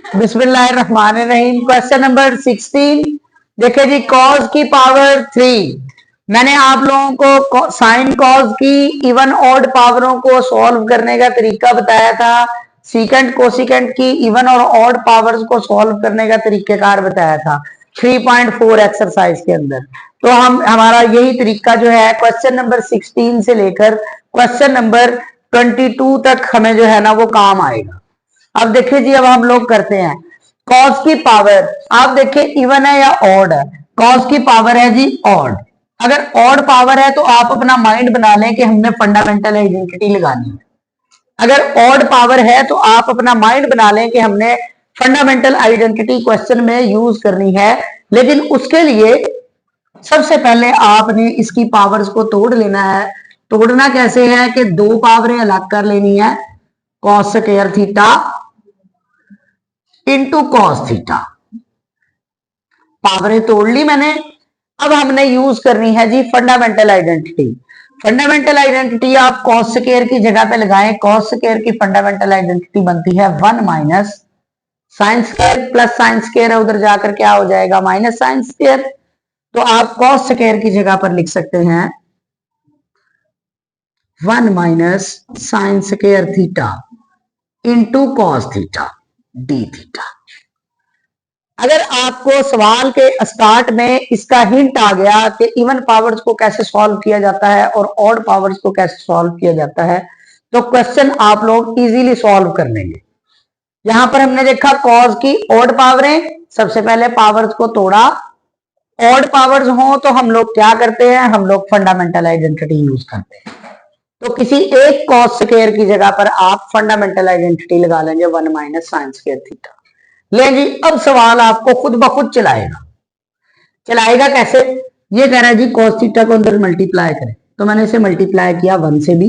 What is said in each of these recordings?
बिस्मिल्लाहिर्रहमानिर्रहीम। Question number 16। देखिए जी, cos की पावर 3। मैंने आप लोगों को साइन कॉस की इवन ऑड पावरों को सॉल्व करने का तरीका बताया था। सीकेंट कोसिकेंट की इवन और ऑड पावर्स को सॉल्व करने का तरीकेकार बताया था 3.4 एक्सरसाइज के अंदर। तो हमारा यही तरीका जो है क्वेश्चन नंबर 16 से लेकर क्वेश्चन नंबर 22 तक हमें जो है ना वो काम आएगा। अब देखिए जी, अब हम लोग करते हैं कॉस की पावर। आप देखिए इवन है या ऑड है। कॉस की पावर है जी ऑड। अगर ऑड पावर है तो आप अपना माइंड बना लें कि हमने फंडामेंटल आइडेंटिटी लगानी है। अगर ऑड पावर है तो आप अपना माइंड बना लें कि हमने फंडामेंटल आइडेंटिटी क्वेश्चन में यूज करनी है। लेकिन उसके लिए सबसे पहले आपने इसकी पावर्स को तोड़ लेना है। तोड़ना कैसे है कि दो पावरें अलग कर लेनी है, cos square theta into cos theta. पावरें तोड़ ली मैंने। अब हमने यूज करनी है जी फंडामेंटल आइडेंटिटी। फंडामेंटल आइडेंटिटी आप कॉस स्क्वायर की जगह पे लगाएं। कॉस स्क्वायर की फंडामेंटल आइडेंटिटी बनती है 1 minus sine square plus sine square है, उधर जाकर क्या हो जाएगा माइनस साइन स्क्वायर। तो आप कॉस स्क्वायर की जगह पर लिख सकते हैं 1 minus sine square theta into cos theta d theta. अगर आपको सवाल के स्टार्ट में इसका हिंट आ गया कि इवन पावर्स को कैसे सॉल्व किया जाता है और ऑड पावर्स को कैसे सॉल्व किया जाता है, तो क्वेश्चन आप लोग इजीली सॉल्व कर लेंगे। यहां पर हमने देखा कॉस की ऑड पावरें, सबसे पहले पावर्स को तोड़ा। ऑड पावर्स हो तो हम लोग क्या करते हैं, हम लोग फंडामेंटल आइडेंटिटी यूज करते हैं। तो किसी एक कॉस स्क्वायर की जगह पर आप फंडामेंटल आइडेंटिटी लगा लेंगे 1 माइनस साइन स्क्वायर थीटा। ले जी, अब सवाल आपको खुद ब खुद चलाएगा। चलाएगा कैसे, ये कह रहा है जी कॉस थीटा को अंदर मल्टीप्लाई करें, तो मैंने इसे मल्टीप्लाई किया 1 से भी,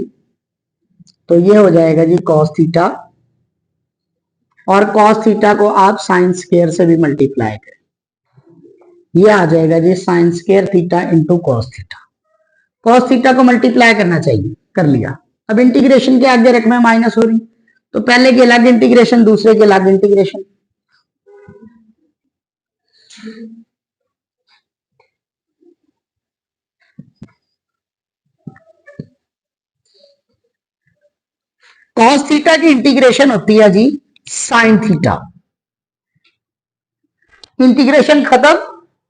तो ये हो जाएगा जी कॉस थीटा। और कॉस थीटा को आप साइन स्क्वायर से भी मल्टीप्लाई करें, ये आ जाएगा जी sine square theta into cos theta. Cos theta को मल्टीप्लाई करना चाहिए, कर लिया। अब इंटीग्रेशन के आगे रकमें माइनस हो रही, तो पहले की अलग इंटीग्रेशन, दूसरे की अलग इंटीग्रेशन। कॉस थीटा की इंटीग्रेशन होती है जी साइन थीटा। इंटीग्रेशन खत्म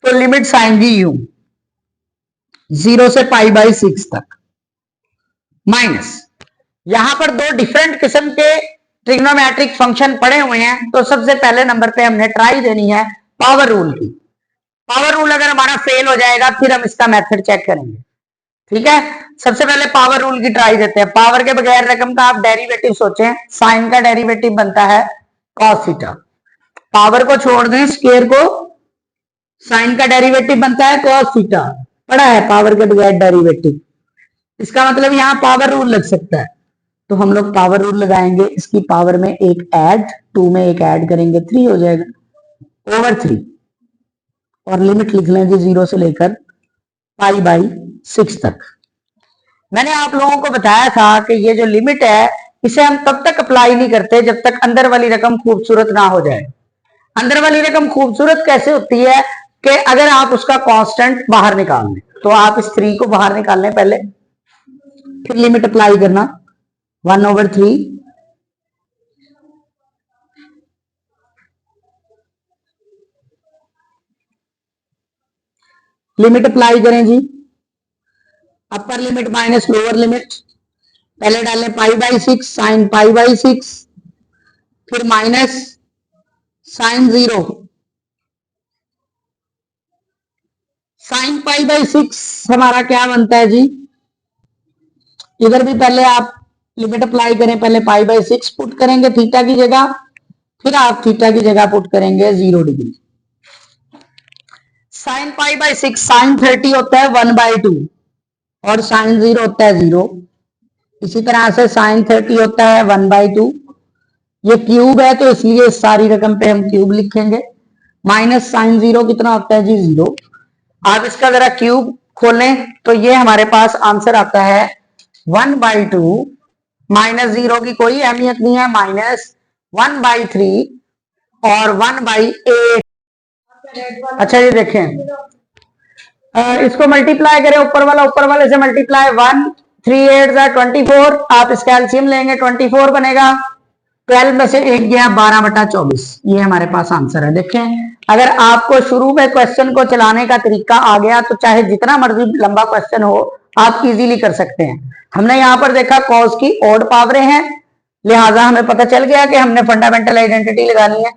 तो लिमिट साइन जी यू 0 से पाई बाई 6 तक माइनस। यहां पर दो डिफरेंट किस्म के ट्रिग्नोमेट्रिक फंक्शन पड़े हुए हैं, तो सबसे पहले नंबर पे हमने ट्राई देनी है पावर रूल की। पावर रूल अगर हमारा फेल हो जाएगा फिर हम इसका मेथड चेक करेंगे। ठीक है, सबसे पहले पावर रूल की ट्राई देते हैं। पावर के बगैर रकम का आप डेरिवेटिव सोचें, साइन का डेरिवेटिव बनता है कॉस थीटा। पावर को छोड़ दें, स्क्वायर को, साइन का डेरिवेटिव बनता है कॉस थीटा। पढ़ा है पावर के बगैर डेरिवेटिव, इसका मतलब यहां पावर रूल लग सकता है। तो हम लोग पावर रूल लगाएंगे, इसकी पावर में एक ऐड, 2 में एक ऐड करेंगे 3 हो जाएगा ओवर 3। और लिमिट लिख लेंगे 0 से लेकर पाई बाई 6 तक। मैंने आप लोगों को बताया था कि ये जो लिमिट है इसे हम तब तक अप्लाई नहीं करते जब तक अंदर वाली रकम खूबसूरत ना हो जाए। अंदर वाली रकम खूबसूरत कैसे होती है कि अगर आप उसका कांस्टेंट बाहर निकाल लें, तो आप इस 3 को बाहर निकाल लें पहले, फिर लिमिट अप्लाई करना 1 ओवर 3 लिमिट अप्लाई करें जी। Upper limit minus lower limit, पहले डालें pi by 6 sine pi by 6, फिर minus sine 0 sine pi by 6 हमारा क्या बनता है जी। इधर भी पहले आप लिमिट अप्लाई करें, पहले पाई बाई 6 पुट करेंगे थीटा की जगह, फिर आप थीटा की जगह पुट करेंगे 0 डिग्री। साइन पाई बाई 6 साइन 30 होता है 1/2 और साइन 0 होता है 0। इसी तरह से साइन 30 होता है 1/2। ये क्यूब है तो इसलिए सारी रकम पे हम क्यूब लिखेंगे। माइनस साइन 0 कितना होता है जी 0। आप इसका जरा क्यूब खोलें तो ये हमारे पास आंसर आता है 1/2 माइनस 0 की कोई अहमियत नहीं है, माइनस 1/3 और 1/8। अच्छा ये देखें, इसको मल्टीप्लाई करें, ऊपर वाले से मल्टीप्लाई, 1 3 8 24। आप इसका एलसीएम लेंगे 24 बनेगा। 12 में से 1 गया 12/24। ये हमारे पास आंसर है। देखें, अगर आपको शुरू में क्वेश्चन को चलाने का तरीका आ गया तो चाहे जितना मर्जी लंबा क्वेश्चन हो आप इजीली कर सकते हैं। हमने यहाँ पर देखा कॉस की ऑड पावरें हैं, लिहाजा हमें पता चल गया कि हमने फंडामेंटल आइडेंटिटी लगानी है।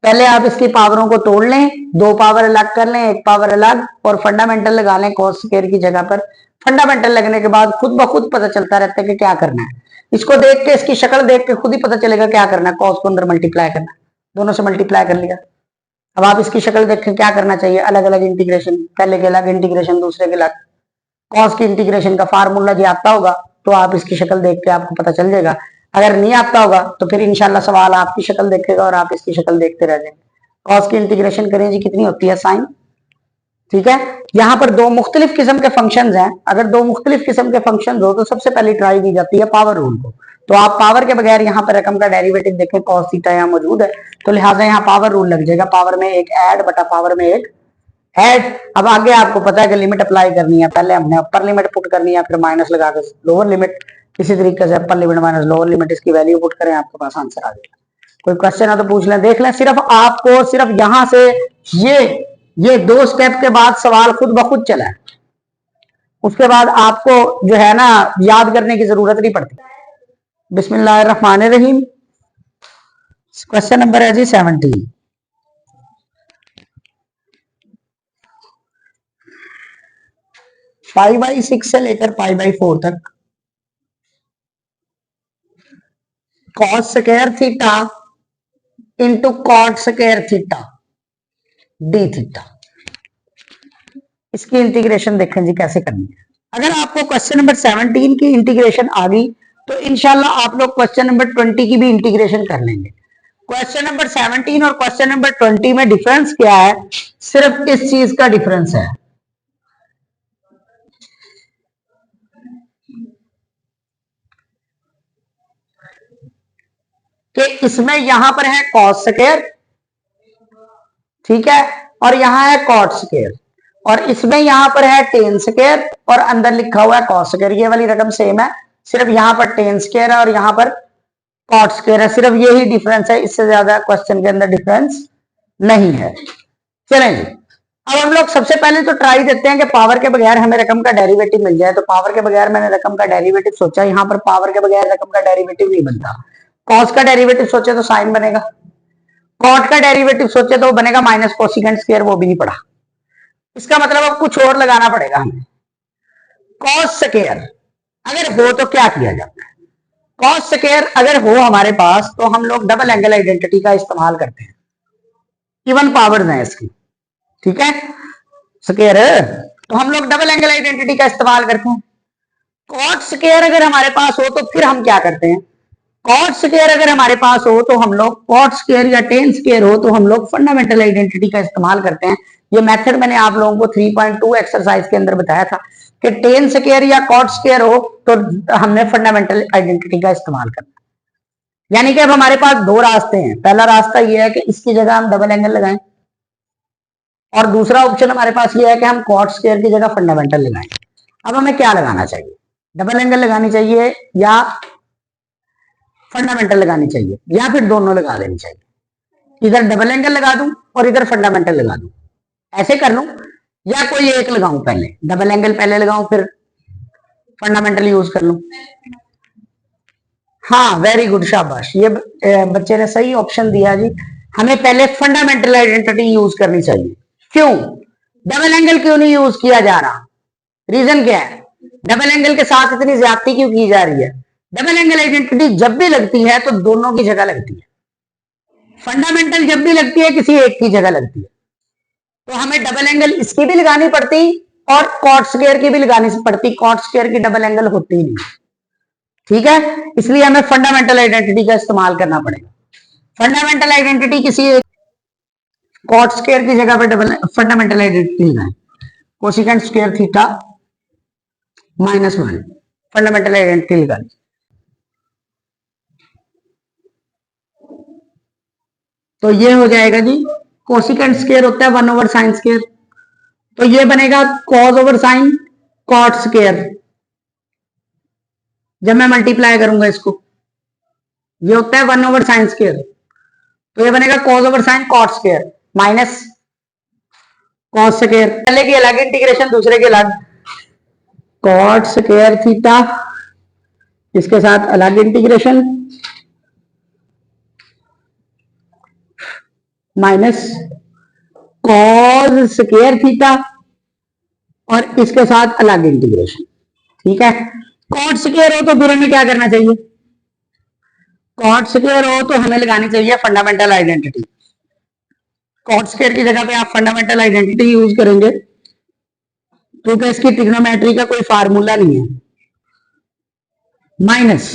पहले आप इसकी पावरों को तोड़ लें, 2 पावर अलग कर लें, 1 पावर अलग, और फंडामेंटल लगा लें कॉस स्क्वायर की जगह पर। फंडामेंटल लगने के बाद खुद ब खुद पता चलता रहता है कि क्या करना है। इसको देख के, इसकी शक्ल देख के खुद ही पता चलेगा क्या करना है। कॉस को अंदर मल्टीप्लाई करना, दोनों से मल्टीप्लाई कर लिया। अब आप इसकी शक्ल देख के क्या करना चाहिए, अलग अलग इंटीग्रेशन, पहले के अलग इंटीग्रेशन, दूसरे के अलग। कॉस की इंटीग्रेशन का फार्मूला जो आता होगा तो आप इसकी शक्ल देख के आपको पता चल जाएगा। अगर नहीं आता होगा तो फिर इंशाल्लाह सवाल आपकी शक्ल देखेगा और आप इसकी शक्ल देखते रह जाएंगे। कॉस की इंटीग्रेशन करें जी, कितनी होती है साइन। ठीक है, यहाँ पर 2 मुख्तलिफ किस्म के फंक्शंस हैं। अगर 2 मुख्तलिफ किस्म के फंक्शंस हो तो सबसे पहले ट्राई की जाती है पावर रूल को। तो आप पावर के बगैर यहाँ पर रकम का डेरिवेटिव देखें, कॉस थीटा यहाँ मौजूद है, तो लिहाजा यहाँ पावर रूल लग जाएगा। पावर में एक ऐड बटा पावर में एक ऐड। अब आगे आपको पता है कि लिमिट अप्लाई करनी है। पहले हमने अपर लिमिट पुट करनी है, फिर माइनस लगा के लोअर लिमिट। इसी तरीके से अपर लिमिट माइनस लोअर लिमिट, इसकी वैल्यू पुट करें, आपके पास आंसर आ जाएगा। कोई क्वेश्चन है तो पूछ लें, देख लें। सिर्फ आपको सिर्फ यहां से ये 2 स्टेप के बाद सवाल खुद ब खुद चला है। उसके बाद आपको जो है ना याद करने की जरूरत नहीं पड़ती। बिस्मिल्लाहिर्रहमानिर्रहीम। क्वेश्चन नंबर है जी 17। π/6 से लेकर π/4 तक cos square theta into cot square theta d theta, इसकी इंटीग्रेशन देखें जी कैसे करनी है। अगर आपको क्वेश्चन नंबर 17 की इंटीग्रेशन आ गई तो इंशाल्लाह आप लोग क्वेश्चन नंबर 20 की भी इंटीग्रेशन कर लेंगे। क्वेश्चन नंबर 17 और क्वेश्चन नंबर 20 में डिफरेंस क्या है, सिर्फ इस चीज का डिफरेंस है कि इसमें यहां पर है कॉस स्क्वायर, ठीक है, और यहां है कॉट स्क्वायर, और इसमें यहां पर है टेन स्क्वायर और अंदर लिखा हुआ है कॉस स्क्वायर। ये वाली रकम सेम है, सिर्फ यहां पर टेन स्क्वायर है और यहां पर कॉट स्क्वायर है। सिर्फ यही डिफरेंस है, इससे ज्यादा क्वेश्चन के अंदर डिफरेंस नहीं है। चलें जी, अब हम लोग सबसे पहले तो ट्राई देते हैं कि पावर के बगैर हमें रकम का डेरिवेटिव मिल जाए। तो पावर के बगैर मैंने रकम का डेरिवेटिव सोचा, यहां पर पावर के बगैर रकम का डेरिवेटिव नहीं बनता। कॉस का डेरिवेटिव सोचे तो साइन बनेगा, कॉट का डेरिवेटिव सोचे तो बनेगा माइनस कोसिकेंट स्क्वायर, वो भी नहीं पढ़ा। इसका मतलब अब कुछ और लगाना पड़ेगा हमें। कॉस स्क्वायर अगर हो तो क्या किया जाता है, कॉस स्क्वायर अगर हो हमारे पास तो हम लोग डबल एंगल आइडेंटिटी का इस्तेमाल करते हैं। इवन पावर्स हैं इसकी, ठीक है, स्क्वायर तो हम लोग डबल एंगल आइडेंटिटी का इस्तेमाल करते हैं। कॉट स्क्वायर अगर हमारे पास हो तो फिर हम क्या करते हैं, कॉट स्क्वायर अगर हमारे पास हो तो हम लोग कॉट स्क्वायर या टेन स्क्वायर हो तो हम लोग फंडामेंटल आइडेंटिटी का इस्तेमाल करते हैं। ये मेथड मैंने आप लोगों को 3.2 एक्सरसाइज के अंदर बताया था कि टेन स्क्वायर या कॉट स्क्वायर हो तो हमने फंडामेंटल आइडेंटिटी का इस्तेमाल करना। यानी कि अब हमारे पास 2 रास्ते हैं। पहला रास्ता यह है कि इसकी जगह हम डबल एंगल लगाएं, और दूसरा ऑप्शन हमारे पास ये है कि हम कॉट स्क्वायर की जगह फंडामेंटल लगाएं। अब हमें क्या लगाना चाहिए, डबल एंगल लगानी चाहिए या फंडामेंटल लगानी चाहिए, या फिर दोनों लगा देनी चाहिए। इधर डबल एंगल लगा दूं और इधर फंडामेंटल लगा दूं, ऐसे कर लूं, या कोई एक लगाऊं, पहले डबल एंगल पहले लगाऊं फिर फंडामेंटल यूज कर लूं। हाँ वेरी गुड, शाबाश, ये बच्चे ने सही ऑप्शन दिया जी। हमें पहले फंडामेंटल आइडेंटिटी यूज करनी चाहिए। क्यों डबल एंगल क्यों नहीं यूज किया जा रहा, रीजन क्या है, डबल एंगल के साथ इतनी ज्यादती क्यों की जा रही है। डबल एंगल आइडेंटिटी जब भी लगती है तो दोनों की जगह लगती है, फंडामेंटल जब भी लगती है किसी एक की जगह लगती है। तो हमें डबल एंगल इसकी भी लगानी पड़ती और कॉट स्क्वायर की भी लगानी पड़ती, कॉट स्क्वायर की डबल एंगल होती ही नहीं, ठीक है, इसलिए हमें फंडामेंटल आइडेंटिटी का इस्तेमाल करना पड़ेगा। फंडामेंटल आइडेंटिटी किसी एक कॉट स्क्वायर की जगह पर डबल फंडामेंटल आइडेंटिटी लगाएं, cosecant square theta -1 fundamental identity लगानी। तो ये हो जाएगा जी, कोसिकेंट स्क्वायर होता है 1/sin स्क्वायर, तो ये बनेगा cos/sin कॉट स्क्वायर। जब मैं मल्टीप्लाई करूंगा इसको, ये होता है 1/sin स्क्वायर, तो ये बनेगा cos/sin cot square minus cos square, पहले की अलग इंटीग्रेशन दूसरे के अलग, कॉट स्क्वायर थीटा, इसके साथ अलग integration minus cos square theta और इसके साथ अलग इंटीग्रेशन। ठीक है, कॉट स्क्वायर हो तो फिर हमें क्या करना चाहिए, कॉट स्क्वायर हो तो हमें लगानी चाहिए फंडामेंटल आइडेंटिटी। कॉट स्क्वायर की जगह पे आप फंडामेंटल आइडेंटिटी यूज करेंगे क्योंकि इसकी ट्रिग्नोमेट्री का कोई फार्मूला नहीं है। माइनस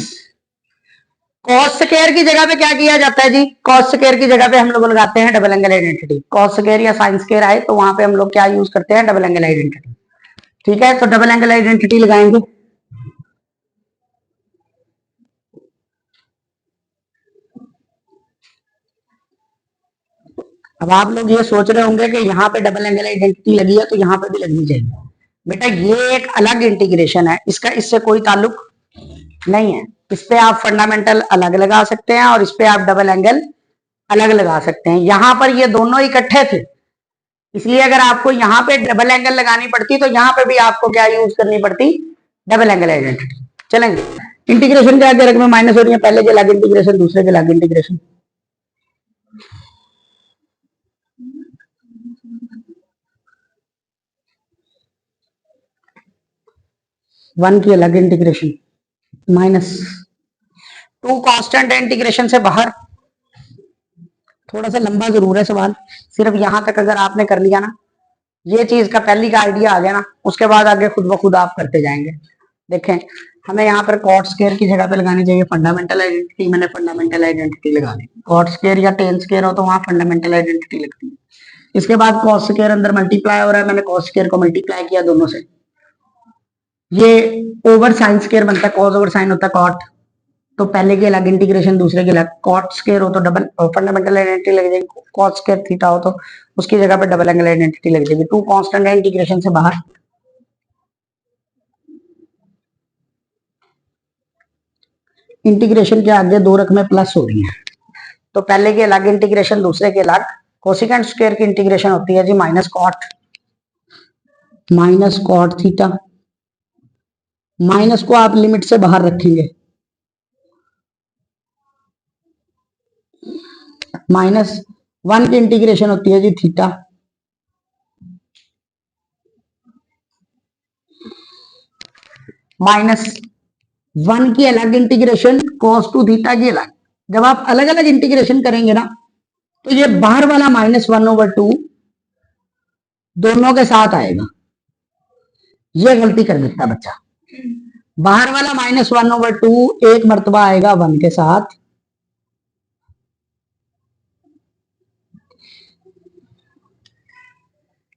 कॉस स्क्वायर की जगह पे क्या किया जाता है जी, कॉस स्क्वायर की जगह पे हम लोग लगाते हैं double angle identity. Cos square या साइन स्क्वायर आए तो वहां पे हम लोग क्या यूज करते हैं, डबल एंगल आइडेंटिटी। ठीक है, तो डबल एंगल आइडेंटिटी लगाएंगे। अब आप लोग ये सोच रहे होंगे कि यहाँ पे डबल एंगल आइडेंटिटी लगी है तो यहाँ पे भी लगनी चाहिए। बेटा ये एक अलग इंटीग्रेशन है, इसका इससे कोई ताल्लुक नहीं है। इस पे आप फंडामेंटल अलग लगा सकते हैं और इस पे आप डबल एंगल अलग लगा सकते हैं। यहाँ पर ये दोनों इकट्ठे थे, इसलिए अगर आपको यहाँ पे डबल एंगल लगानी पड़ती तो यहाँ पे भी आपको क्या यूज करनी पड़ती, डबल एंगल आइडेंटिटी। चलेंगे, इंटीग्रेशन के आगे रकमें माइनस हो रही है, पहले के अलग इंटीग्रेशन दूसरे के अलग इंटीग्रेशन। वन की अलग integration minus two constant integration से बाहर। थोड़ा सा लंबा जरूर है सवाल, सिर्फ यहां तक अगर आपने कर लिया ना, ये चीज का पहली का आइडिया आ गया ना, उसके बाद आगे खुद ब खुद आप करते जाएंगे। देखें, हमें यहाँ पर कॉट स्क्वायर की जगह पे लगानी चाहिए फंडामेंटल आइडेंटिटी। मैंने फंडामेंटल आइडेंटिटी लगा दी। कॉट स्क्वायर या टेन स्क्वायर हो तो वहां फंडामेंटल आइडेंटिटी लगती है। इसके बाद कॉस स्क्वायर अंदर मल्टीप्लाई हो रहा है, मैंने कॉस स्क्वायर को मल्टीप्लाई किया दोनों से, ये ओवर साइन स्क्वायर बनता है, कॉस ओवर साइन होता है कॉट, तो पहले के अलग इंटीग्रेशन दूसरे के अलग। कॉट स्क्वायर हो तो डबल फंडामेंटल आइडेंटिटी लग जाएगी, कॉट स्क्वायर थीटा हो तो उसकी जगह पे डबल एंगल आइडेंटिटी लग जाएगी। टू कांस्टेंट है इंटीग्रेशन से बाहर। इंटीग्रेशन के आगे दो रकमें प्लस हो रही हैं, तो पहले के अलग इंटीग्रेशन दूसरे के अलग। कोसिकेंट स्क्वायर की इंटीग्रेशन होती है जी माइनस कॉट थीटा। माइनस को आप लिमिट से बाहर रखेंगे, माइनस वन की इंटीग्रेशन होती है जी थीटा, माइनस वन की अलग इंटीग्रेशन कॉस टू थीटा की अलग। जब आप अलग अलग इंटीग्रेशन करेंगे ना, तो ये बाहर वाला -1/2 दोनों के साथ आएगा। ये गलती कर देता बच्चा, बाहर वाला -1/2 एक मर्तबा आएगा 1 के साथ,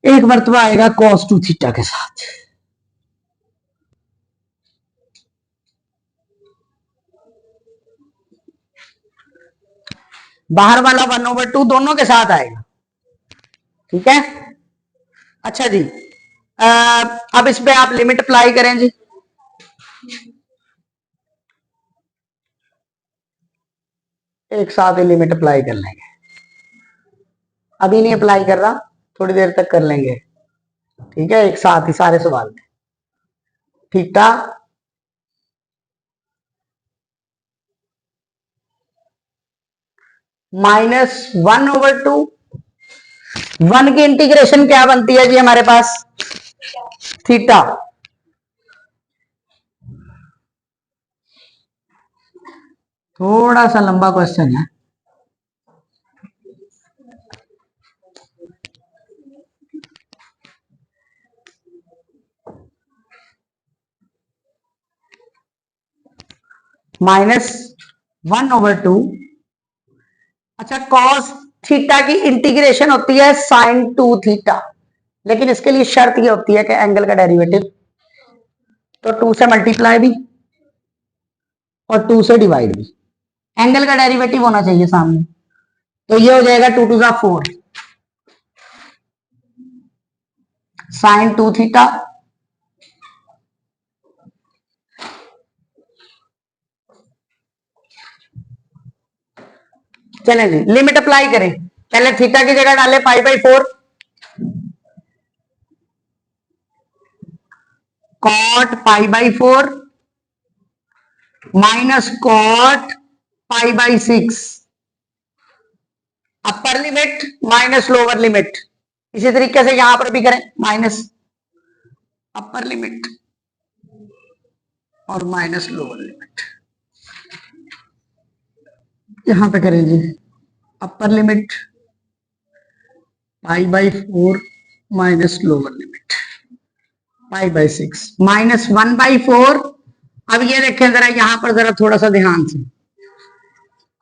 एक मर्तबा आएगा cos 2 थीटा के साथ। बाहर वाला 1/2 दोनों के साथ आएगा। ठीक है, अच्छा जी, अब इस पे आप लिमिट अप्लाई करें जी। एक साथ ही लिमिट अप्लाई कर लेंगे, अभी नहीं अप्लाई कर रहा, थोड़ी देर तक कर लेंगे। ठीक है, एक साथ ही सारे सवाल में। थीटा -1/2, 1 की इंटीग्रेशन क्या बनती है जी हमारे पास, थीटा। थोड़ा सा लंबा क्वेश्चन है, -1/2। अच्छा, कॉस थीटा की इंटीग्रेशन होती है साइन 2 थीटा, लेकिन इसके लिए शर्त ये होती है कि एंगल का डेरिवेटिव, तो 2 से मल्टीप्लाई भी और 2 से डिवाइड भी। एंगल का डेरिवेटिव होना चाहिए सामने, तो ये हो जाएगा 2 टू 4 साइन 2 थीटा चलें जी, लिमिट अप्लाई करें। पहले थीटा की जगह डाले π/4 cot π/4 minus cot π/6 upper limit minus lower limit. इसी तरीके से यहां पर भी करें, माइनस अपर लिमिट और माइनस लोअर लिमिट। यहां पे करें जी, upper limit π/4 minus lower limit π/6 minus 1/4। अब ये देखें जरा, यहां पर जरा थोड़ा सा ध्यान से,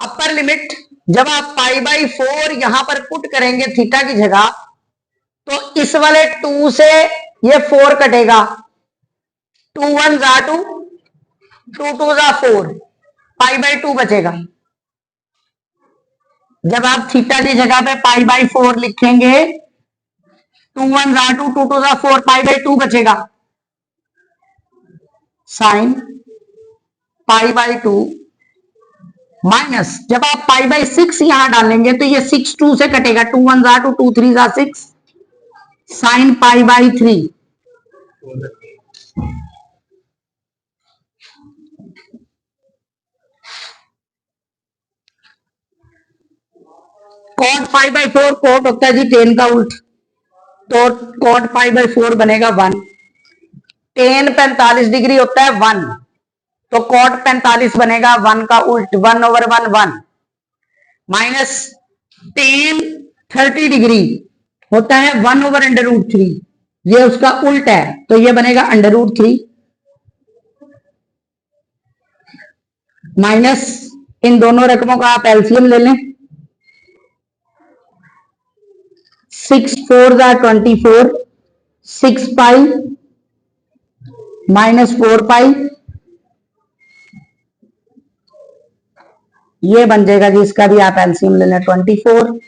अपर लिमिट जब आप π/4 यहां पर पुट करेंगे थीटा की जगह, तो इस वाले 2 से ये 4 कटेगा, 2 1 जा 2, 2 2 जा 4, π/2 बचेगा। जब आप थीटा की जगह पे π/4 लिखेंगे, 2 1 जा 2, 2 2 जा 4, π/2 बचेगा। साइन π/2 माइनस जब आप π/6 यहां डालेंगे तो ये 6 2 से कटेगा, 2 1 जा 2, 2 3 जा 6, साइन π/3। कॉट π/4 कॉट होता है जी टेन का उल्ट, तो कॉट π/4 बनेगा 1। टेन 45 डिग्री होता है 1, तो कॉट 45 बनेगा 1 का उल्ट, 1/1 1 माइनस टेन 30 डिग्री होता है 1/√3, ये उसका उल्ट है, तो ये बनेगा √3 माइनस इन दोनों रकमों का आप एलसीएम ले लें, 6 4 जा 24, 6 पाई माइनस 4 पाई, ये बन जाएगा जी, इसका भी आप एलसीएम ले लें, 24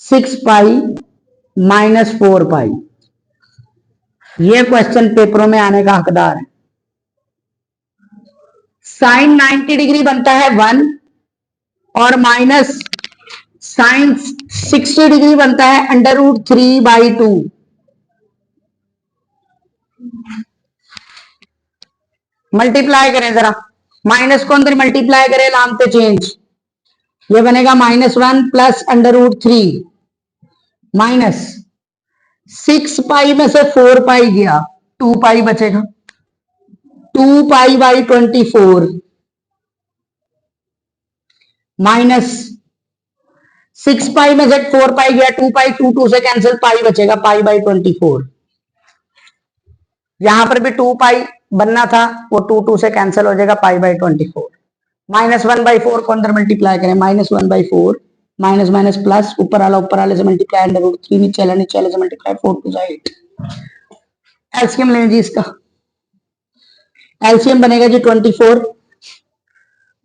6 पाई माइनस 4 पाई। ये क्वेश्चन पेपरों में आने का हकदार है। साइन 90 डिग्री बनता है 1 और माइनस साइन 60 डिग्री बनता है √3/2। मल्टीप्लाई करें जरा, माइनस को अंदर मल्टीप्लाई करें, नाम पे चेंज, ये बनेगा -1 प्लस √3 माइनस 6 पाई में से 4 पाई गया, 2 पाई बचेगा, 2 पाई/24 माइनस 6 पाई में से 4 पाई गया, 2 पाई, 2 2 से कैंसिल, पाई बचेगा, π/24। यहां पर भी 2 पाई बनना था, वो 2 2 से कैंसिल हो जाएगा, π/24 माइनस 1/4 को अंदर मल्टीप्लाई करें, -1/4 माइनस माइनस प्लस, ऊपर वाले से मल्टीप्लाई, √3 नीचे वाले से मल्टीप्लाई, 4 2 8। एलसीएम लें जी, इसका एलसीएम बनेगा जी 24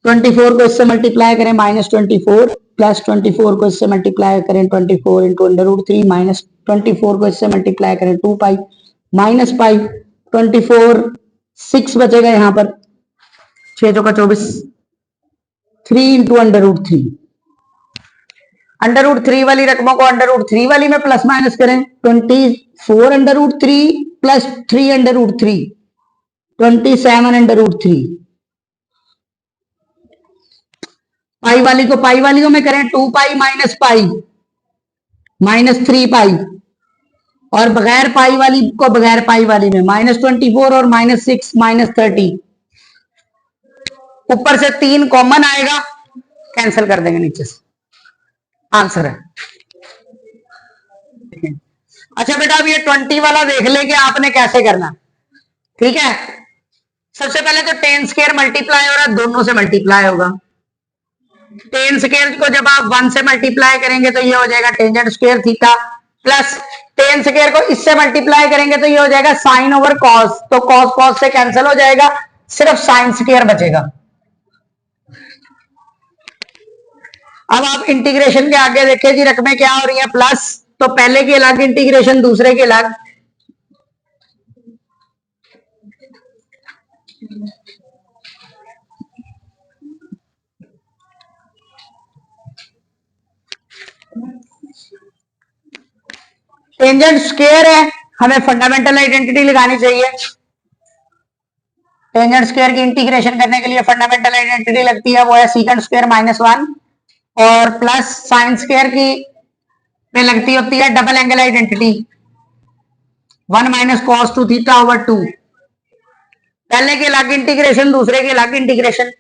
को इससे मल्टीप्लाई करें, -24 प्लस 24 को इससे मल्टीप्लाई करें, 24 इंटू √3 माइनस 24 को इससे मल्टीप्लाई करें, 2 पाई माइनस पाई, 24 6 बचेगा यहां पर, 6 चौका 24, 3 इंटू √3। √3 वाली रकमों को √3 वाली में प्लस माइनस करें, 24 √3 प्लस 3 √3, 27 √3। पाई वाली को में करें, 2 पाई माइनस पाई माइनस 3 पाई, और बगैर पाई वाली को बगैर पाई वाली में, -24 और -6 -30। ऊपर से 3 कॉमन आएगा, कैंसिल कर देंगे नीचे से, आंसर है। अच्छा बेटा, अब ये 20 वाला देख ले कि आपने कैसे करना, ठीक है। सबसे पहले तो टेन स्क्वायर मल्टीप्लाई हो रहा है, दोनों से मल्टीप्लाई होगा। टेन स्क्वायर को जब आप 1 से मल्टीप्लाई करेंगे तो ये हो जाएगा tangent square theta, plus ten square को इससे मल्टीप्लाई करेंगे तो ये हो जाएगा साइन ओवर कॉस, तो कॉस कॉस से कैंसिल हो जाएगा, सिर्फ साइन स्क्वायर बचेगा। अब आप इंटीग्रेशन के आगे देखिए जी, रकमें क्या हो रही है, प्लस, तो पहले की अलग इंटीग्रेशन, दूसरे के अलग। टेंजेंट स्क्वायर है, हमें फंडामेंटल आइडेंटिटी लगानी चाहिए। टेंजेंट स्क्वायर की इंटीग्रेशन करने के लिए फंडामेंटल आइडेंटिटी लगती है, वो है सीकेंड स्क्वायर -1, और प्लस साइन स्क्वायर की में लगती होती है डबल एंगल आइडेंटिटी, 1 - cos 2 θ/2। पहले के अलग इंटीग्रेशन, दूसरे के अलग इंटीग्रेशन।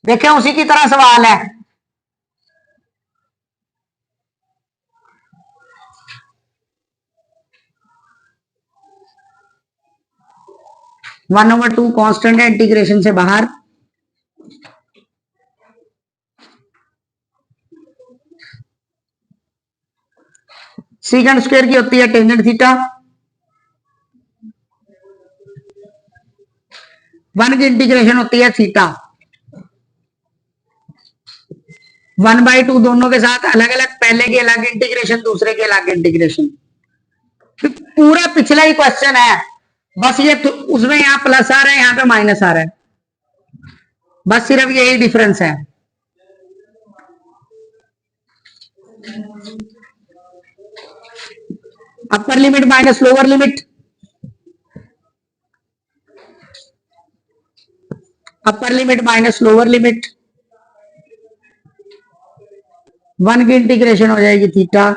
देखें उसी की तरह सवाल है। वन ओवर टू कॉन्स्टेंट है, इंटीग्रेशन से बाहर। सीकेंड स्क्वायर की होती है टेंजेंट थीटा, 1 की इंटीग्रेशन होती है थीटा। 1/2 दोनों के साथ अलग अलग, पहले के अलग इंटीग्रेशन, दूसरे के अलग इंटीग्रेशन। पूरा पिछला ही क्वेश्चन है, बस ये उसमें यहाँ प्लस आ रहा है, यहाँ पे माइनस आ रहा है, बस सिर्फ यही डिफरेंस है। अपर लिमिट माइनस लोअर लिमिट, अपर लिमिट माइनस लोअर लिमिट, 1 की इंटीग्रेशन हो जाएगी थीटा,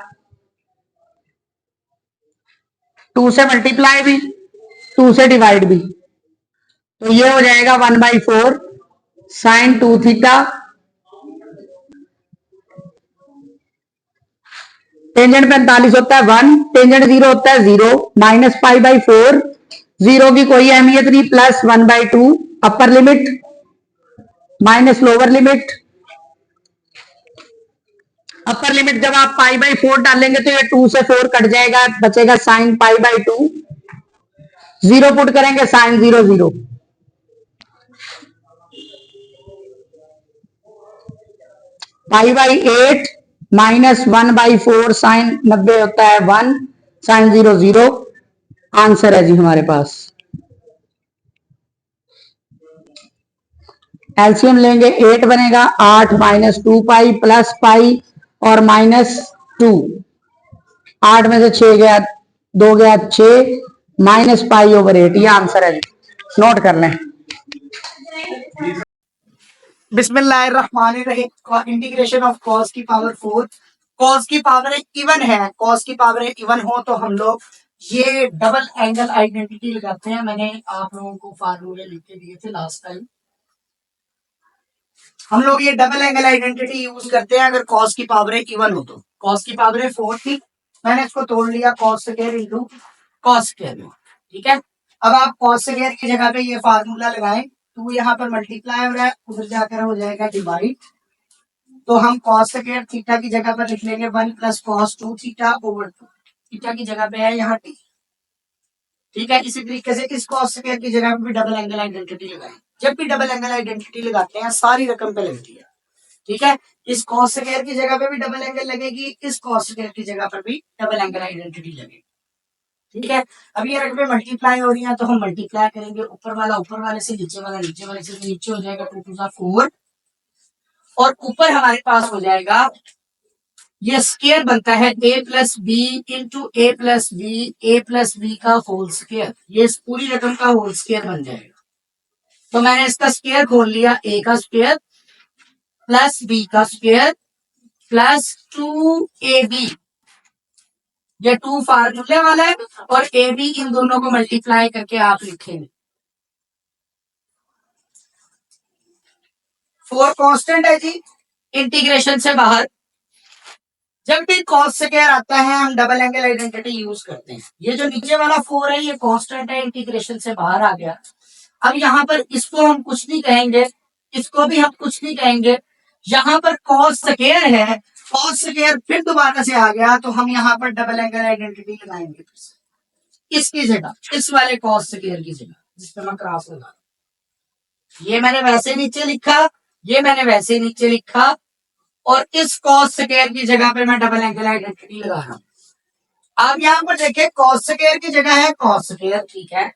2 से मल्टीप्लाई भी, 2 से डिवाइड भी, तो ये हो जाएगा 1/4 साइन 2 थीटा। टेंजेंट 45 होता है 1, टेंजेंट 0 होता है 0, -π/4, 0 की कोई अहमियत नहीं, प्लस 1/2 अपर limit minus lower limit. Upper limit जब आप π/4 डालेंगे तो ये 2 से 4 कट जाएगा, बचेगा साइन π/2, 0 पुट करेंगे साइन 0 0, π/8 -1/4 साइन 90 होता है 1, साइन 0 0। आंसर है जी हमारे पास। एलसीएम लेंगे 8 बनेगा, 8 -2π प्लस पाई और -2, 8 में से 6 गया, 2 गया 6, -π/8, ये आंसर है जी, नोट कर लें। बिस्मिल्लाहिर्रहमानिर्रहीम। इंटीग्रेशन ऑफ कॉस की पावर 4, कॉस की पावर इवन है, कॉस की पावर इवन हो तो हम लोग ये डबल एंगल आइडेंटिटी लगाते हैं। मैंने आप लोगों को फार्मूले लिख के दिए थे लास्ट टाइम। हम लोग ये डबल एंगल आइडेंटिटी यूज करते हैं अगर कॉस की पावर इवन हो तो। कॉस की पावर 4 थी, मैंने इसको तोड़ लिया cos square into cos square में, ठीक है। अब आप कॉस स्क्वायर की जगह पे ये फार्मूला लगाएं, 2 यहाँ पर मल्टीप्लाई हो रहा है, उधर जाकर हो जाएगा डिवाइड, तो हम कॉस स्क्वायर थीटा की जगह पर लिख लेंगे 1 + cos 2 θ/2। थीटा की जगह पे है यहाँ टी, ठीक है। इसी तरीके से इस कॉस स्क्वायर की जगह पे भी डबल एंगल आइडेंटिटी लगाएं। जब भी डबल एंगल आइडेंटिटी लगाते हैं सारी रकम पे लगती है, ठीक है। इस कॉस स्क्वायर की जगह पे भी डबल एंगल लगेगी, इस कॉस स्क्वायर की जगह पर भी डबल एंगल आइडेंटिटी लगेगी, ठीक है। अब ये रकमें मल्टीप्लाई हो रही हैं तो हम मल्टीप्लाई करेंगे, ऊपर वाला ऊपर वाले से, नीचे वाला नीचे वाले से, नीचे हो जाएगा 2 × 4 और ऊपर हमारे पास हो जाएगा, ये स्क्वायर बनता है a + b × a + b, a + b का होल स्क्वायर, ये इस पूरी रकम का होल स्क्वायर बन जाएगा। तो मैंने इसका स्क्वायर खोल लिया, a का स्क्वायर प्लस b का स्क्वायर प्लस 2ab, ये 2 फार्मूले वाला है और ab इन दोनों को मल्टीप्लाई करके आप लिखेंगे। 4 कांस्टेंट है जी, इंटीग्रेशन से बाहर। जब भी कॉस स्क्वायर आता है हम डबल एंगल आइडेंटिटी यूज करते हैं। ये जो नीचे वाला 4 है ये कांस्टेंट है, इंटीग्रेशन से बाहर आ गया। अब यहाँ पर इसको हम कुछ नहीं कहेंगे, इसको भी हम कुछ नहीं कहेंगे। यहाँ पर कॉस स्क्वायर है, कॉस स्क्वायर फिर दोबारा से आ गया तो हम यहाँ पर डबल एंगल आइडेंटिटी लगाएंगे इसकी जगह, इस वाले कॉस स्क्वायर की जगह, जिस पर मैं क्रॉस लगा। ये मैंने वैसे नीचे लिखा, ये मैंने वैसे नीचे लिखा, और इस कॉस स्क्वायर की जगह पे मैं डबल एंगल आइडेंटिटी लगा रहा हूं। आप यहां पर देखिए कॉस स्क्वायर की जगह है कॉस स्क्वायर, ठीक है।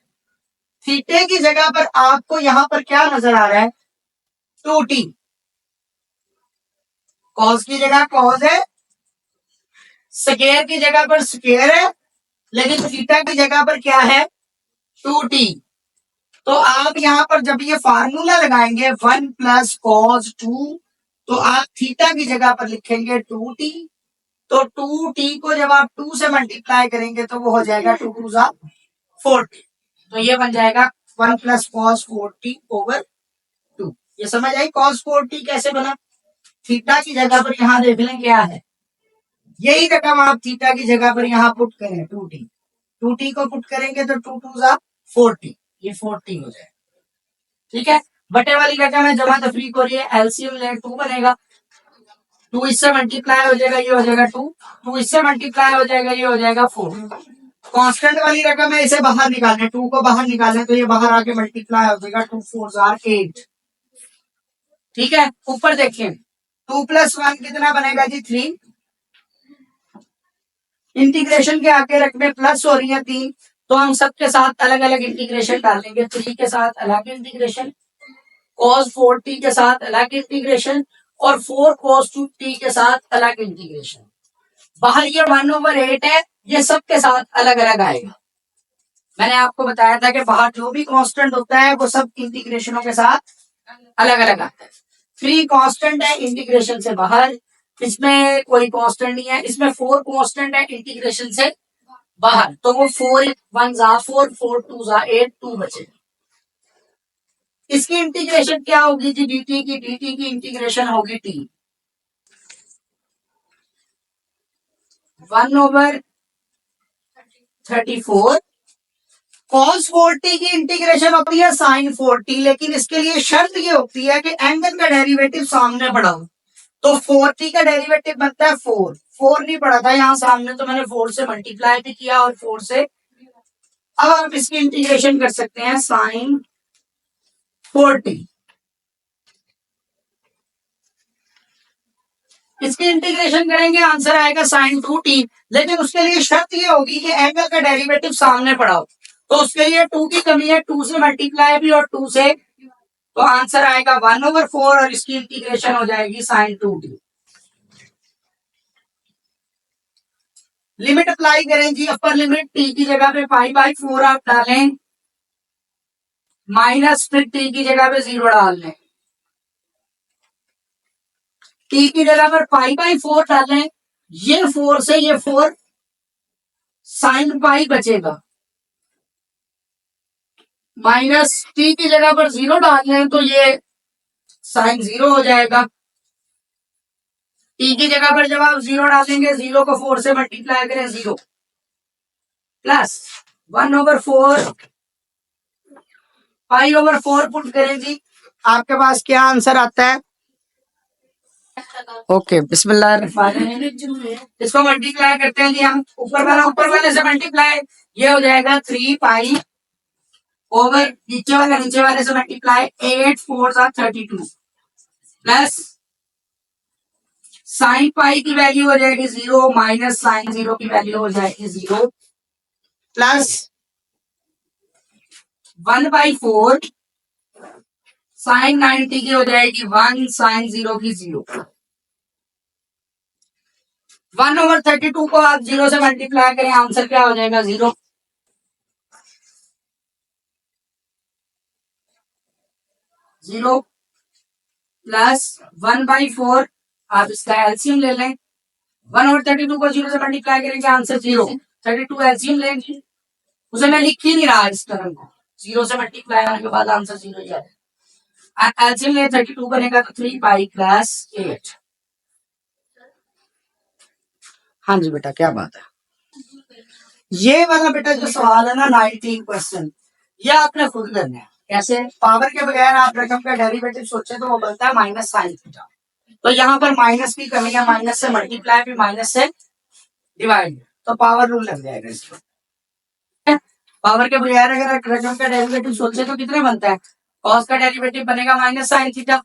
थीटे की जगह पर आपको यहां पर क्या नजर आ रहा है, 2t। कॉस की जगह कॉस है, स्क्वायर की जगह पर स्क्वायर है, लेकिन थीटा की जगह पर क्या है, 2t। तो आप यहां पर जब ये फार्मूला लगाएंगे 1 प्लस कॉस 2, तो आप थीटा की जगह पर लिखेंगे 2t। तो 2t को जब आप 2 से मल्टीप्लाई करेंगे तो वो हो जाएगा 2 2 जा 40। तो ये बन जाएगा 1 प्लस कॉस 40 ओवर 2। ये समझ आई कॉस 40 कैसे बना। थीटा की जगह पर यहां देख लें क्या है, यही रकम आप थीटा की जगह पर यहां पुट करें 2t। 2t को पुट करेंगे तो 2 2 जा 40, ये 40 हो जाएगा, ठीक है। बटे वाली रकम है, जमा तफरीक हो रही है, एलसीएम ले 2 बनेगा, 2 इससे मल्टीप्लाई हो जाएगा, ये हो जाएगा 2, 2 इससे मल्टीप्लाई हो जाएगा, ये हो जाएगा 4। कांस्टेंट वाली रकम है, इसे बाहर निकालना है, 2 को बाहर निकालना है, तो ये बाहर आके मल्टीप्लाई हो जाएगा, 2 4 जार 8, ठीक है। ऊपर देखिए 2 प्लस 1 कितना बनेगा जी 3। इंटीग्रेशन के आगे रकमें प्लस हो रही है 3, तो हम सबके साथ अलग अलग इंटीग्रेशन डालेंगे। 3 के साथ अलग इंटीग्रेशन, cos 4t के साथ अलग इंटीग्रेशन, और 4 cos 2t के साथ अलग इंटीग्रेशन। बाहर ये 1/8 है, ये सबके साथ अलग अलग आएगा। मैंने आपको बताया था कि बाहर जो भी कांस्टेंट होता है वो सब इंटीग्रेशनों के साथ अलग अलग आता है। 3 कांस्टेंट है इंटीग्रेशन से बाहर, इसमें कोई कांस्टेंट नहीं है। इसमें 4 कांस्टेंट है इंटीग्रेशन से बाहर, तो वो 4 1 जा 4, 4 2 जा 8, 2 बचे। इसकी इंटीग्रेशन क्या होगी जी, dt की इंटीग्रेशन होगी t 1/34। cos 40 की इंटीग्रेशन होती है sin 40, लेकिन इसके लिए शर्त ये होती है कि एंगल का डेरिवेटिव सामने पड़ा हो। तो 40 का डेरिवेटिव बनता है 4, 4 नहीं पड़ा था यहाँ सामने, तो मैंने 4 से मल्टीप्लाई भी किया और 4 से। अब आप इसकी इंटीग्रेशन कर सकते हैं sin 40। इसकी इंटीग्रेशन करेंगे, आंसर आएगा sin 2t, लेकिन उसके लिए शर्त ये होगी कि एंगल का डेरिवेटिव सामने पड़ा हो। तो उसके लिए 2 की कमी है, 2 से मल्टीप्लाई भी और 2 से, तो आंसर आएगा 1/4 और इसकी इंटीग्रेशन हो जाएगी sin 2t। लिमिट अप्लाई करें जी, अपर लिमिट t की जगह पे π/4 आप डालें, माइनस फिर t की जगह पे 0 डाल लें, t की जगह पर π/4 डालें, ये 4 से ये 4 sin पाई बचेगा, माइनस t की जगह पर 0 डाल लें तो ये sin 0 हो जाएगा। t की जगह पर जब आप 0 डालेंगे, 0 को 4 से मल्टीप्लाई करें, 0 प्लस 1/4 π/4 पुट करें जी, आपके पास क्या आंसर आता है। ओके बिस्मिल्लाह, इसको मल्टीप्लाई करते हैं जी हम, ऊपर वाले से मल्टीप्लाई, ये हो जाएगा 3 पाई ओवर नीचे वाले से मल्टीप्लाई, 8 4 32 प्लस साइन पाई की वैल्यू हो जाएगी 0, माइनस साइन 0 की वैल्यू हो जाएगी 0, प्लस 1/4 साइन 90 की हो जाएगी 1, साइन 0 की 0। 1/32 को आप 0 से मल्टीप्लाई करें, आंसर क्या हो जाएगा 0। प्लस 1/4, आप इसका एलसीएम ले लें, 1/32 को 0 से मल्टीप्लाई करेंगे, आंसर 0। 32 एलसीएम लेंगे, उसे मैं लिख ही नहीं रहा इस तरह को, 0 से मल्टीप्लाई होने के बाद आंसर 0 ही आएगा। एलसीएम ले 32 बनेगा तो 3 पाई प्लस 8। हाँ जी बेटा क्या बात है। ये वाला बेटा जो सवाल है ना 19 क्वेश्चन, ये आपने खुद करना है। कैसे, पावर के बगैर आप रकम का डेरिवेटिव सोचे तो वो बनता है माइनस साइन थीटा। तो यहाँ पर माइनस की कमी है, माइनस से मल्टीप्लाई भी माइनस से डिवाइड, तो पावर रूल लग जाएगा इसको। पावर के बगैर अगर रकम का डेरिवेटिव सोचे तो कितने बनता है, कॉस का डेरिवेटिव बनेगा माइनस साइन थीटा,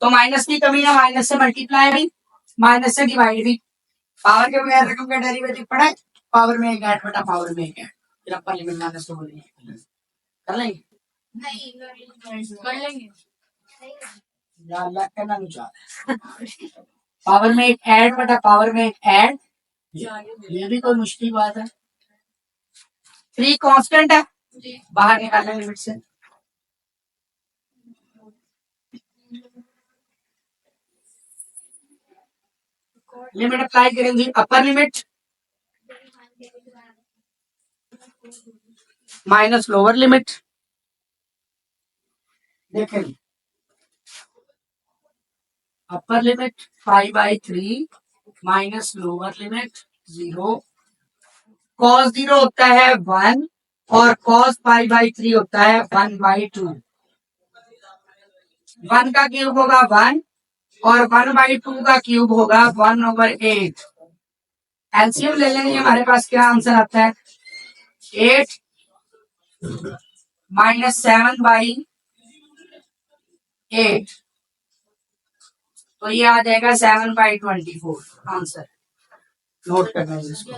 तो माइनस की कमी है, माइनस से मल्टीप्लाई भी, माइनस से डिवाइड भी। पावर के बगैर रकम का डेरिवेटिव पढ़ा है, पावर में एक ऐड बटा पावर में एक ऐड, फिर अपर लिमिट माइनस तो बोलेंगे, कर लेंगे कर लेंगे। यार लग करना नहीं चाह पावर में एक ऐड बटा पावर में एक ऐड, ये भी कोई मुश्किल बात है। 3 कांस्टेंट है, बाहर निकालना लिमिट से। लिमिट अप्लाई करेंगे, upper limit minus lower limit. देखें, upper limit 5/3 minus lower limit 0। cos 0 होता है 1 और cos 5/3 होता है 1/2। 1 का क्यूब होगा 1 और 1/2 का क्यूब होगा 1/8। एलसीएम ले लेंगे, हमारे पास क्या आंसर आता है, 8 माइनस 7/8, तो ये आ जाएगा 7/24 आंसर। नोट करना है इसको।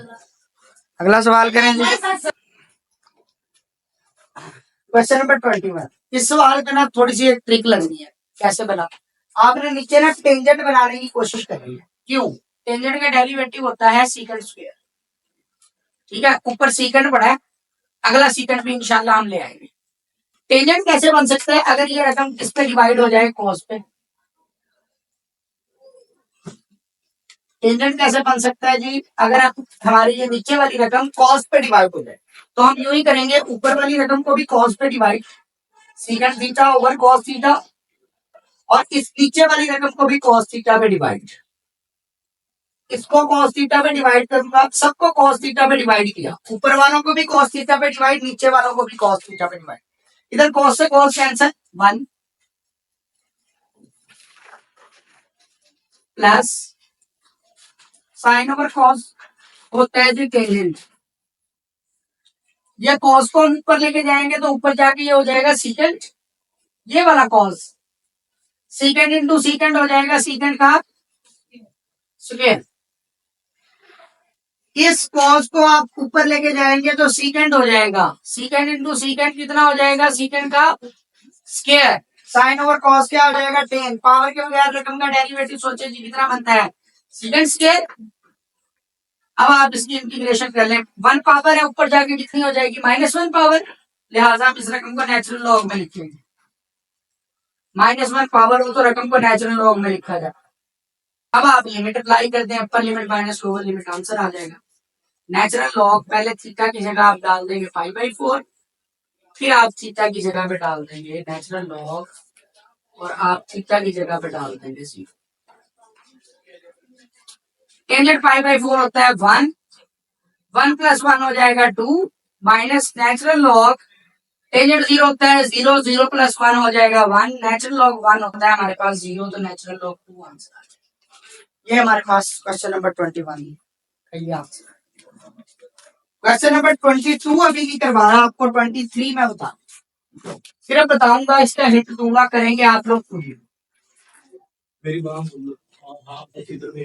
अगला सवाल करें जी, क्वेश्चन नंबर 21। इस सवाल का ना थोड़ी सी एक ट्रिक लगनी है, कैसे बना, आपने नीचे ना टेंजेंट बनाने की कोशिश करनी है। क्यों? टेंजेंट का डेरिवेटिव होता है सीकेंट स्क्वायर, ठीक है, ऊपर सीकेंट पड़ा है, अगला सीकेंट भी इंशाल्लाह हम ले आएंगे। टेंजेंट कैसे बन सकता है, अगर ये रकम किस पे डिवाइड हो जाए, कॉस पे। टेंजेंट कैसे बन सकता है जी, अगर आप हमारी ये नीचे वाली रकम कॉस पे डिवाइड हो जाए, तो हम यूं ही करेंगे, ऊपर वाली रकम को भी कॉस पे divide, secant theta over cos theta, और इस नीचे वाली रकम को भी कॉस थीटा पे डिवाइड। इसको cos थीटा पे डिवाइड करूंगा, सबको cos थीटा पे डिवाइड किया, ऊपर वालों को भी cos थीटा पे डिवाइड, नीचे वालों को भी cos थीटा पे डिवाइड। इधर cos से cos cancel, 1 plus sine over cos होता है जी टेंजेंट। ये cos को हम ऊपर लेके जाएंगे तो ऊपर जाके ये हो जाएगा सीकेंट, ये वाला cos सीकेंट इंटू सीकेंट हो जाएगा सीकेंट का स्क्वायर। इस cos को आप ऊपर लेके जाएंगे तो सीकेंट हो जाएगा, सीकेंट इंटू सीकेंट कितना हो जाएगा, सीकेंट का स्क्वायर। साइन ओवर cos क्या हो जाएगा, tan। पावर के बगैर रकम का डेरिवेटिव सोचे जी कितना बनता है, सीकेंट स्क्वायर। अब आप इसकी इंटीग्रेशन कर लें, 1 पावर है, ऊपर जाके कितनी हो जाएगी, -1 पावर, लिहाजा हम इस रकम को नेचुरल लॉग में लिखेंगे। -1 पावर हो तो रकम को नेचुरल लॉग में लिखा जाए। अब आप लिमिट अप्लाई कर दें, upper limit minus lower limit, answer आ जाएगा। नेचुरल लॉग पहले थीटा की जगह आप डाल देंगे 5/4, फिर आप थीटा की जगह पे डाल देंगे नेचुरल लॉग, और आप थीटा की जगह पे डाल देंगे 0। टेंजेंट 5/4 होता है 1, 1 + 1 हो जाएगा 2, माइनस नेचुरल लॉग टेंजेंट 0 होता है 0, 0 + 1 हो जाएगा 1, नेचुरल लॉग 1 होता है हमारे पास 0, तो नेचुरल लॉग 2 आंसर आ जाएगा। ये हमारे पास क्वेश्चन नंबर 21 है आंसर। क्वेश्चन नंबर 22 अभी नहीं करवा रहा, आपको 23 में बता, सिर्फ बताऊंगा, इसका हिंट दूंगा, करेंगे आप लोग पूरी। मेरी बात सुन लो। हाँ, हाँ, इधर में